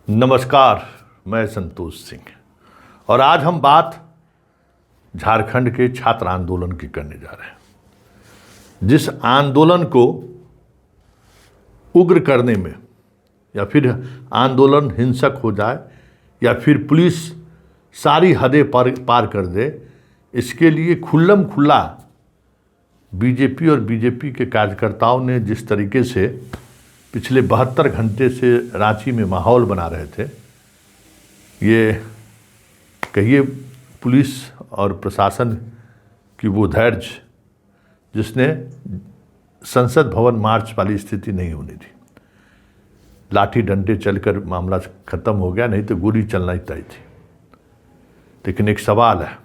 नमस्कार, मैं संतोष सिंह और आज हम बात झारखंड के छात्र आंदोलन की करने जा रहे हैं। जिस आंदोलन को उग्र करने में या फिर आंदोलन हिंसक हो जाए या फिर पुलिस सारी हदें पार कर दे, इसके लिए खुल्लम खुल्ला बीजेपी और बीजेपी के कार्यकर्ताओं ने जिस तरीके से पिछले 72 घंटे से रांची में माहौल बना रहे थे, ये कहिए पुलिस और प्रशासन की वो धैर्य जिसने संसद भवन मार्च वाली स्थिति नहीं होनी थी। लाठी डंडे चलकर मामला खत्म हो गया, नहीं तो गोली चलना ही तय थी। लेकिन एक सवाल है,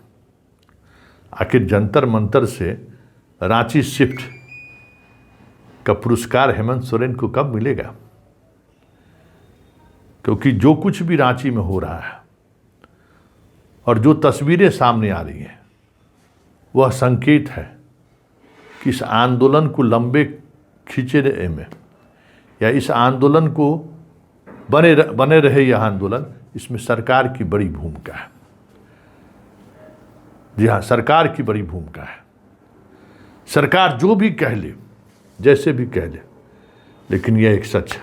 आखिर जंतर मंतर से रांची शिफ्ट का पुरस्कार हेमंत सोरेन को कब मिलेगा? क्योंकि जो कुछ भी रांची में हो रहा है और जो तस्वीरें सामने आ रही हैं, वह संकेत है कि इस आंदोलन को लंबे खींचने में या इस आंदोलन को बने रहे यह आंदोलन, इसमें सरकार की बड़ी भूमिका है। जी हाँ, सरकार की बड़ी भूमिका है। सरकार जो भी कह ले, जैसे भी कह ले, लेकिन यह एक सच है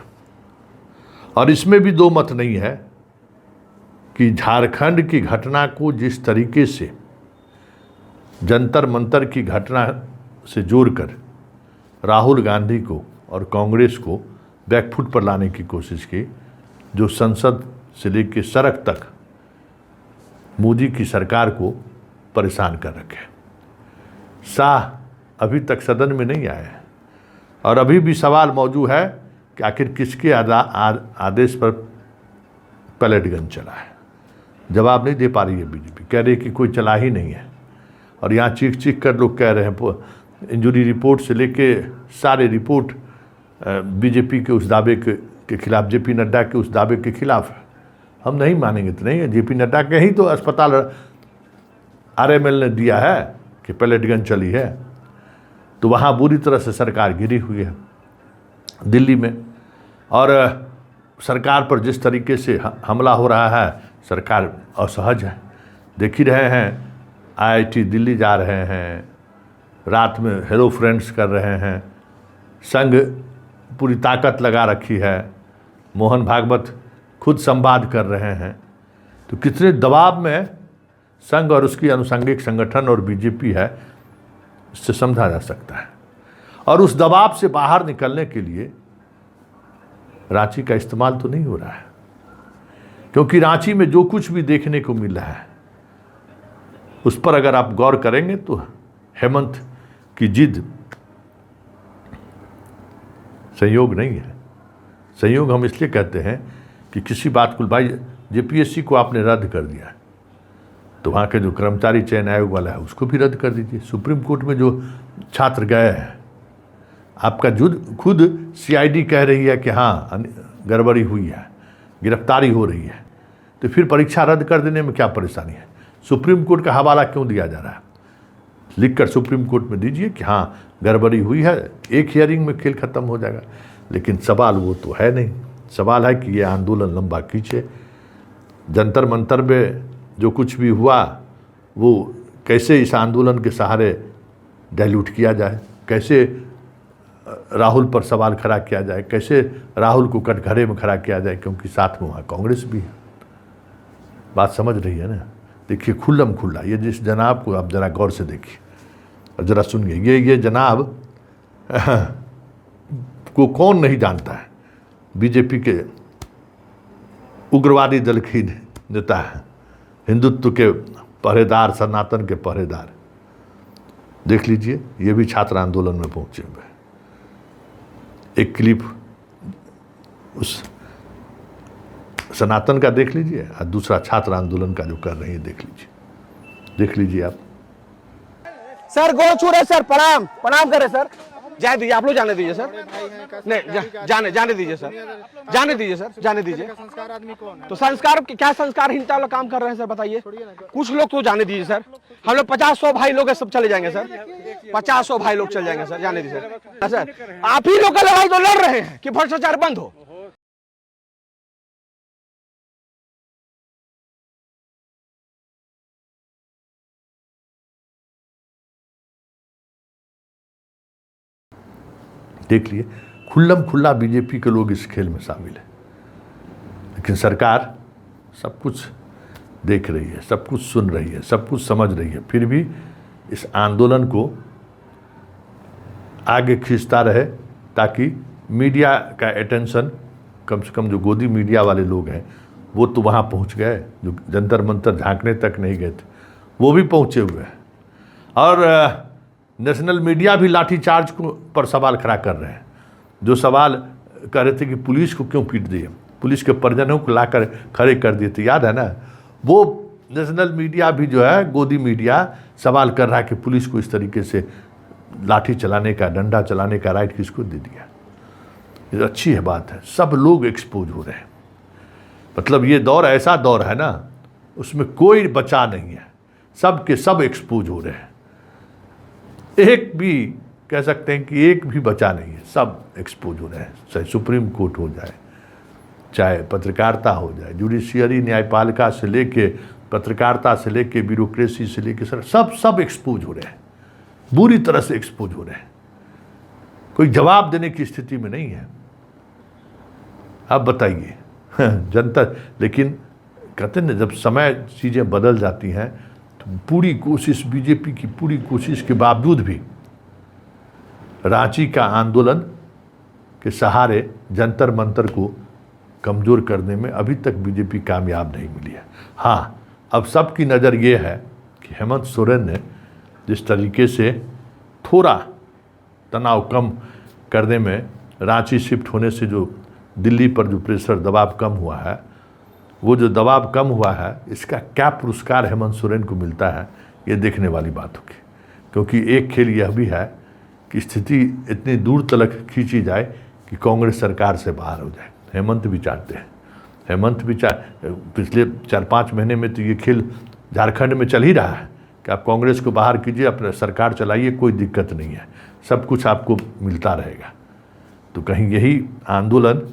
और इसमें भी दो मत नहीं है कि झारखंड की घटना को जिस तरीके से जंतर मंतर की घटना से जोड़कर राहुल गांधी को और कांग्रेस को बैकफुट पर लाने की कोशिश की, जो संसद से लेकर सड़क तक मोदी की सरकार को परेशान कर रखे। शाह अभी तक सदन में नहीं आए हैं और अभी भी सवाल मौजूद है कि आखिर किसके आदेश पर पैलेट गन चला है। जवाब नहीं दे पा रही है बीजेपी, कह रही है कि कोई चला ही नहीं है। और यहाँ चीख चीख कर लोग कह रहे हैं, इंजरी रिपोर्ट से लेके सारे रिपोर्ट बीजेपी के उस दावे के खिलाफ, जेपी नड्डा के उस दावे के खिलाफ है। हम नहीं मानेंगे तो नहीं है। जेपी नड्डा के ही तो अस्पताल आरएमएल ने दिया है कि पैलेट गन चली है, तो वहाँ बुरी तरह से सरकार गिरी हुई है दिल्ली में। और सरकार पर जिस तरीके से हमला हो रहा है, सरकार असहज है। देख ही रहे हैं, आईआईटी दिल्ली जा रहे हैं, रात में हेलो फ्रेंड्स कर रहे हैं, संघ पूरी ताकत लगा रखी है, मोहन भागवत खुद संवाद कर रहे हैं। तो कितने दबाव में संघ और उसकी अनुषंगिक संगठन और बीजेपी है, इससे समझा जा सकता है। और उस दबाव से बाहर निकलने के लिए रांची का इस्तेमाल तो नहीं हो रहा है, क्योंकि रांची में जो कुछ भी देखने को मिल रहा है उस पर अगर आप गौर करेंगे तो हेमंत की जिद संयोग नहीं है। संयोग हम इसलिए कहते हैं कि किसी बात को, भाई जेपीएससी को आपने रद्द कर दिया है, तो वहाँ के जो कर्मचारी चयन आयोग वाला है उसको भी रद्द कर दीजिए। सुप्रीम कोर्ट में जो छात्र गए हैं, आपका खुद सीआईडी कह रही है कि हाँ गड़बड़ी हुई है, गिरफ्तारी हो रही है, तो फिर परीक्षा रद्द कर देने में क्या परेशानी है? सुप्रीम कोर्ट का हवाला क्यों दिया जा रहा है? लिखकर सुप्रीम कोर्ट में दीजिए कि हाँ गड़बड़ी हुई है, एक हियरिंग में खेल खत्म हो जाएगा। लेकिन सवाल वो तो है नहीं। सवाल है कि ये आंदोलन लंबा खींचे। जंतर मंतर में जो कुछ भी हुआ वो कैसे इस आंदोलन के सहारे डाइल्यूट किया जाए, कैसे राहुल पर सवाल खड़ा किया जाए, कैसे राहुल को कटघरे में खड़ा किया जाए, क्योंकि साथ में वहाँ कांग्रेस भी है। बात समझ रही है ना? देखिए खुल्लम खुल्ला, ये जिस जनाब को आप ज़रा गौर से देखिए और ज़रा सुनिए। ये जनाब को कौन नहीं जानता है? बीजेपी के उग्रवादी दल की नेता है, हिंदुत्व के पहरेदार, सनातन के पहरेदार। देख लीजिए, ये भी छात्र आंदोलन में पहुंचे हुए हैं। एक क्लिप उस सनातन का देख लीजिए और दूसरा छात्र आंदोलन का जो कर रही है देख लीजिए आप। सर गोड़ छू रहे सर, प्रणाम करे सर। जाने दीजिए, आप लोग जाने दीजिए सर। नहीं जाने दीजिए सर, जाने दीजिए सर, जाने दीजिए। संस्कार आदमी कौन है? तो संस्कार क्या संस्कारहीनता वाला काम कर रहे हैं सर, बताइए। कुछ लोग तो जाने दीजिए सर। हम लोग 50-100 भाई लोग सब चले जाएंगे सर, 50-100 भाई लोग चले जाएंगे सर, जाने दीजिए सर। आप ही लोग का लड़ाई तो लड़ रहे हैं कि भ्रष्टाचार बंद हो। देख लिए, खुल्लम खुल्ला बीजेपी के लोग इस खेल में शामिल है। लेकिन सरकार सब कुछ देख रही है, सब कुछ सुन रही है, सब कुछ समझ रही है, फिर भी इस आंदोलन को आगे खींचता रहे ताकि मीडिया का अटेंशन, कम से कम जो गोदी मीडिया वाले लोग हैं वो तो वहाँ पहुँच गए, जो जंतर मंतर झांकने तक नहीं गए थे वो भी पहुँचे हुए हैं। और नेशनल मीडिया भी लाठीचार्ज को पर सवाल खड़ा कर रहे हैं। जो सवाल कर रहे थे कि पुलिस को क्यों पीट दिए, पुलिस के परिजनों को लाकर खड़े कर दिए थे, याद है ना, वो नेशनल मीडिया भी जो है, गोदी मीडिया सवाल कर रहा है कि पुलिस को इस तरीके से लाठी चलाने का, डंडा चलाने का राइट किसको दे दिया। ये अच्छी है बात है, सब लोग एक्सपोज हो रहे हैं। मतलब ये दौर ऐसा दौर है ना, उसमें कोई बचा नहीं है, सब के सब एक्सपोज हो रहे हैं। एक भी कह सकते हैं कि एक भी बचा नहीं है, सब एक्सपोज हो रहे हैं। चाहे सुप्रीम कोर्ट हो जाए, चाहे पत्रकारिता हो जाए, जुडिशियरी न्यायपालिका से लेके, पत्रकारिता से लेके, ब्यूरोक्रेसी से लेके, सब एक्सपोज हो रहे हैं, बुरी तरह से एक्सपोज हो रहे हैं। कोई जवाब देने की स्थिति में नहीं है। आप बताइए जनता, लेकिन कहते हैं ना, जब समय चीज़ें बदल जाती हैं तो पूरी कोशिश, बीजेपी की पूरी कोशिश के बावजूद भी रांची का आंदोलन के सहारे जंतर मंतर को कमज़ोर करने में अभी तक बीजेपी कामयाब नहीं मिली है। हाँ, अब सबकी नज़र ये है कि हेमंत सोरेन ने जिस तरीके से थोड़ा तनाव कम करने में, रांची शिफ्ट होने से जो दिल्ली पर जो प्रेशर, दबाव कम हुआ है, वो जो दबाव कम हुआ है, इसका क्या पुरस्कार हेमंत सोरेन को मिलता है, ये देखने वाली बात होगी। क्योंकि एक खेल यह भी है कि स्थिति इतनी दूर तक खींची जाए कि कांग्रेस सरकार से बाहर हो जाए। हेमंत भी चाहते हैं, हेमंत भी पिछले 4-5 महीने में तो ये खेल झारखंड में चल ही रहा है कि आप कांग्रेस को बाहर कीजिए, अपना सरकार चलाइए, कोई दिक्कत नहीं है, सब कुछ आपको मिलता रहेगा। तो कहीं यही आंदोलन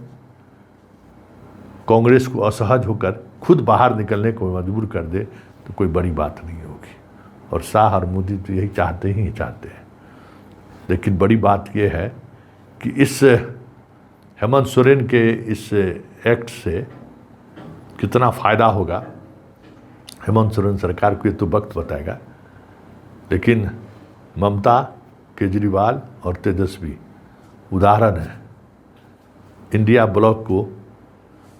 कांग्रेस को असहज होकर खुद बाहर निकलने को मजबूर कर दे तो कोई बड़ी बात नहीं होगी। और शाह और मोदी तो यही चाहते हैं। लेकिन बड़ी बात यह है कि इस हेमंत सोरेन के इस एक्ट से कितना फ़ायदा होगा, हेमंत सोरेन सरकार को ये तो वक्त बताएगा। लेकिन ममता, केजरीवाल और तेजस्वी उदाहरण है इंडिया ब्लॉक को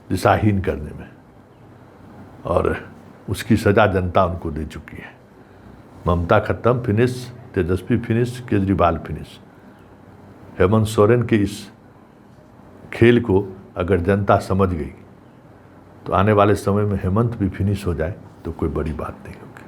दिशाहीन करने में, और उसकी सज़ा जनता उनको दे चुकी है। ममता खत्म, फिनिश, तेजस्वी फिनिश, केजरीवाल फिनिश। हेमंत सोरेन के इस खेल को अगर जनता समझ गई तो आने वाले समय में हेमंत भी फिनिश हो जाए तो कोई बड़ी बात नहीं होगी।